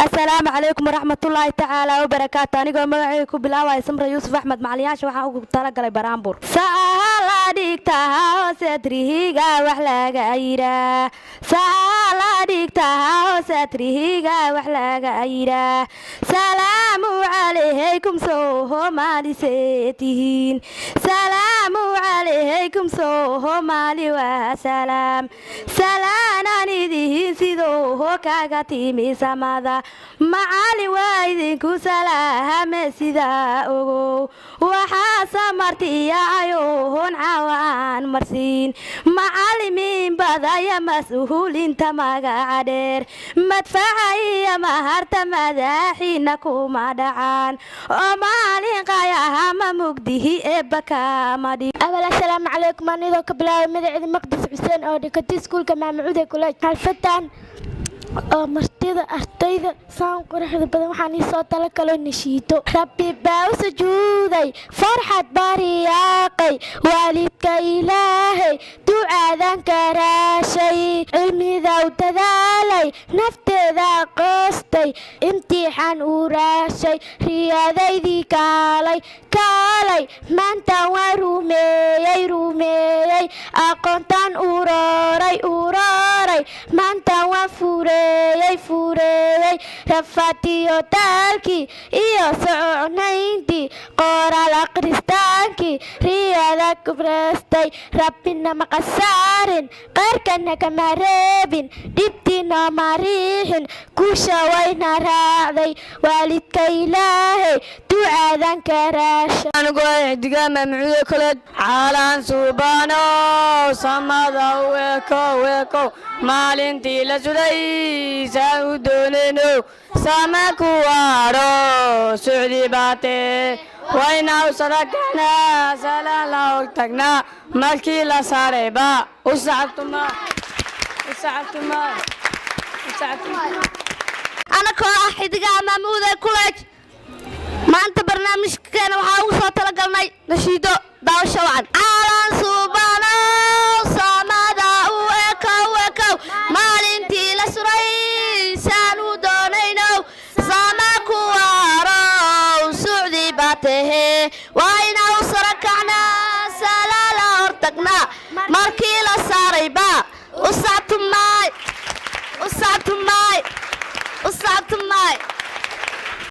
السلام عليكم ورحمة الله تعالى وبركاته. أنا مغعي كبلاوة اسمه يوسف أحمد معلياش waxaan ugu talagalay baraambur saala dhigtaa sadrihiga wax laga yira saala dhigtaa sadrihiga wax laga yira salaamu alaykum Soomaali seetihiin salaamu alaykum Soomaali wa salaam salaanaan idiin sidoo kaaga timi samada macali waa idinku salaame sida ogow waxaa samartiya ayoon caawaan marsiin macalimiin badaya mas-uuliinta magaca dheer madfaca iyo maharta madaxiina kuma dhacaan oo maalin qayaha ma mugdihi eebba kama dhig أول السلام عليكم أنا ذوك بلاوي مدعي مقدس حسين أو دكتي سكول كمان معودة كلها حالفتان martida ardayda saan quruxda badan waxaan ii soo tala kalo nashiito rabbi baa u sujuuday farxad bariyaaqay waalidka ilaahay ducaadan karaashay cilmida u dadaalay nafteeda qoostay imtixaan u raashay riyadaydii kaalay maanta waan rumeeyey aqoontaan urooray maanta waan fureeyey rafaatiyo taalkii iyo soconayntii qoraal akhristaankii riyada kubrastay rabbina ma qasaarin qayrkana kama reebin dhibtiina ma riixin kusha wayna raacday waalidka ilaahay ducaadan karaasha anigoo digaama macmuudo kale caalaan suubano samada weeko maalintii la suday saa u doonayno sama ku waaro socdi baatee wayna u sadaqnaa salaan la og tagnaa markii la saarayba u sacabtuma anakoo ah xidigaha maamuuda kulej maanta barnaamijkeena waxaa ugu soo talagalnay nashiido daawasho wacan caalaan suubano samada weekow maalintii la suray saan u doonayno sama ku waaro socdi baatahe wayna u sarakacnaa salaala hortagnaa markii la saarayba u sacabtumay